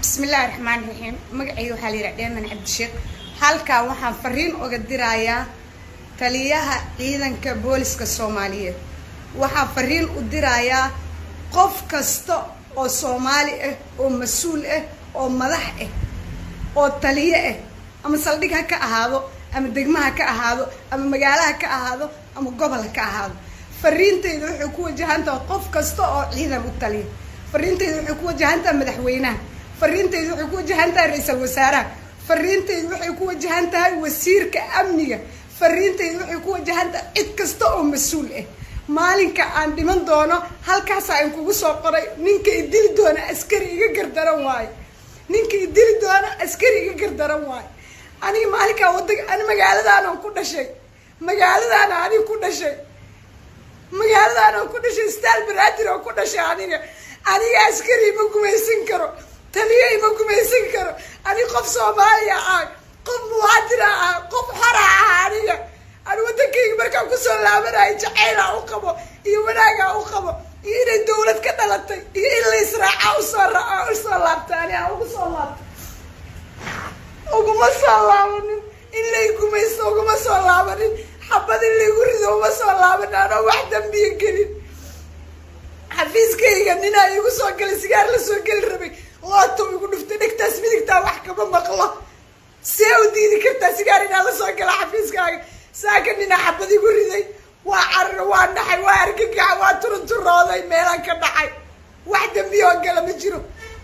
بسم الله الرحمن الرحيم مقعي وحالي رعدين من عبد الشيخ halka waxaan fariin uga dirayaa taliyaha ciidanka booliska Soomaaliyeed waxaan fariin u dirayaa qof kasta oo Soomaali ah oo mas'uul ah oo madax ah oo taliye ah ama saldhig ka ahaado ama degmaha ka ahaado ama magaalaha ka ahaado ama gobol ka ahaado fariintaydu waxay ku wajahantaa qof kasta oo ciidan u taliya fariintaydu waxay ku wajahantaa madaxweynaha fariintaydu waxay ku wajahantaa ra'iisul wasaaraha fariintaydu waxay ku wajahantaa wasiirka amniga fariintaydu waxay ku wajahantaa cid kasta oo mas'uul ah maalinka aan dhiman doono halkaas aan kugu soo qoray ninka idil doona askari iga gardaran waay ninka idil doona askari iga gardaran waay aniga maalinka wadag aan magaaladaan ku dhashay magaaladaan aan ku dhashay staal baraadir oo ku dhashay aniga askari ma gumaysan karo taliye ma gumaysan karo aniga qof Soomaali ah qof muwaadin ah qof xor ah aniga wadankayga markaan ku soo laabanay jacayl u qabo iyo wanaaga u qabo iyo inay dawlad ka dhalatay iyo in la israaca u soo laabtaan ugu soo laabanin in la gumayso uguma soo laabanin xabad in la gurido uma soo laabanin oo wax dambiye gelin xafiiskayga nina igu soo galay sigaar la soo gali rabay looto igu dhuftay dhigtaas midigtaa wax kama maqlo see u diidi kartaa sigaar inaa la soo gala xafiiskaaga saakan nina xabad igu riday waa carar waa dhaxay waa argagax waa turunturooday meelaan ka dhacay wax dambiye oo gala ma jiro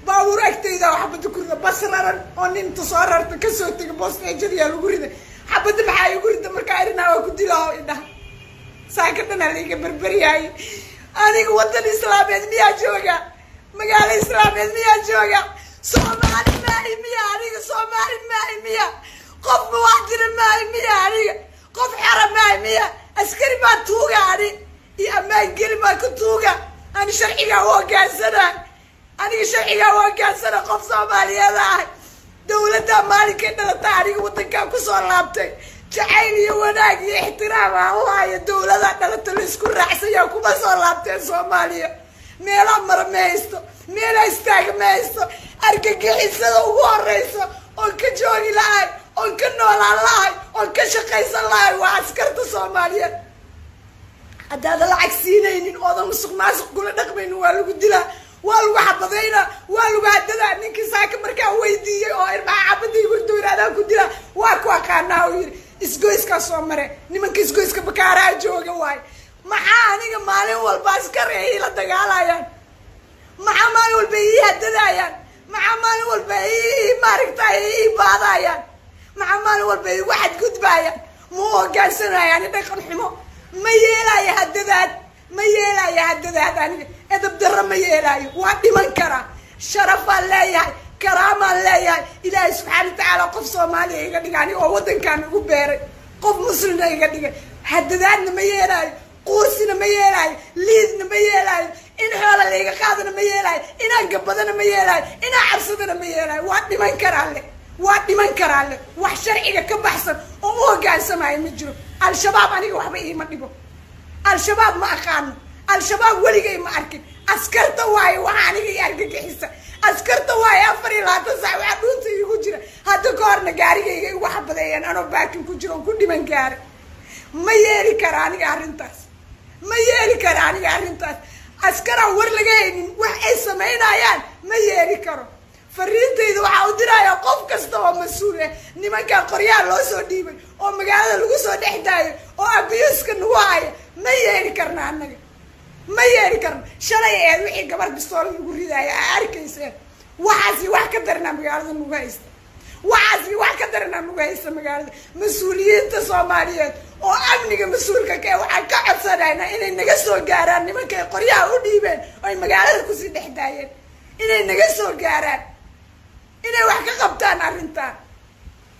baabuur agtayda xabad ku riday bas raran oo ninta soo rarta ka soo tagay boosneejadiyaa lagu riday xabad maxaa igu riday markaa irinaa waa ku dilaa idhaha saakan dhanaa laiga berberyahay aniga wadan islaameed miyaa jooga magaalo islaameed miyaa jooga Soomaali maahi miyaa aniga Soomaali maahi miyaa qof muwaadin maahi miyaa aniga qof xara maahi miyaa askari baa tuuga iyo ammaan geli baa ku tuuga ani sharciga waa gaasana qof Soomaaliyeed ah dawladda maalinka dhalata aniga wadanka ku soo laabtay jacayl iyo wanaag iyo ixtiraam Allah iyo dawladda dhalata la isku raacsan kuma soo laabtay Soomaaliya meela marmaysto meela istaagmaysto argagixisada ugu horeyso oo ka joogi lahay oo ka noolaan lahay oo ka shaqaysan lahay waa askarta Soomaaliyeed hadda lacag siinaynin oo musuqmaasuq kula dhaqmaynin waa lagu dilaa waa lagu xabadayna waa lagu hadadaa ninkii saaka markaa weydiiyay oo irmaa xabadii gurdooraada ku dilaa waa ku aqaanaa oo yiri isgoyska soo mare nimanka isgoyska bakaaraa jooga waay maxaa aniga maalin walba askar ay la dagaalayaan maxaa maalin walba ay hadadayaan maxaa maalin walba ay maaragtay ay baadayaan maxaa maalin walba ay waxad gudbayaan ma hoggaansanayaan dhaqan xumo ma yeelaya hadadaad aniga edab darro ma yeelayo waa dhiman karaa sharaf aan leeyahay karaam aan leeyahay ilaahay subxaana watacaala qof Soomaali iga dhigani oo wadankan ugu beeray qof muslim iga dhigay hadadaadna ma yeelayo quusina ma yeelayo liidna ma yeelayo in xoolo liiga qaadana ma yeelayo inaan gabadana ma yeelayo inaan cabsadana ma yeelayo waa dhiman karaa le wax sharciga ka baxsan oo u hoggaansamaayo ma jiro al-shabaab aniga waxba iima dhibo al-shabaab ma aqaano al-shabaab weligay ma arkin askarta waaye waxa aniga iyo argagixisa askarta waaye 24 saac waxa dhuunta igu jira hadda ka horna gaarigayga igu xabadeeyaan anoo baakin ku jiro ku dhiman gaar ma yeeli karaa aniga arrintaas askara war laga haynin wax ay sameynayaan ma yeeli karo fariintayda waxa u dirayaa qof kasta oo mas'uul ah nimanka qoryaha loo soo dhiibay oo magaalada lagu soo dhexdaayo oo abiyiska nagu haya ma yeeli karna anaga ma yeeli karna shalay ee wixii gabar bistool lagu ridaaya arkaysa waxaasi wax ka darnaa magaalada nagu haysta magaalada mas'uuliyiinta Soomaaliyeed oo amniga mas'uulka ka waxa ka codsanayna inay naga soo gaaraan nimanka qoryaha u dhiibeen oo magaalada ku sii dhexdaayeen inay naga soo gaaraan inay wax ka qabtaan arrintan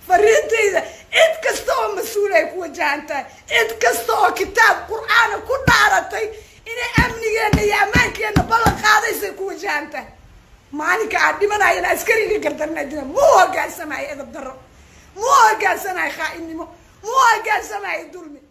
fariintayda cid kasta oo mas'uul ay ku wajahantahay cid kasta oo kitaab Qur'aan ku dhaaratay inay amnigeena iyo ammaankeena ballan qaadaysay ku wajahantahay maalinka aad dhimanayna askariga gardarnaa mu hoggaansamay edab darro mu hoggaansamay khaa'inimo mu hoggaansamay dulmi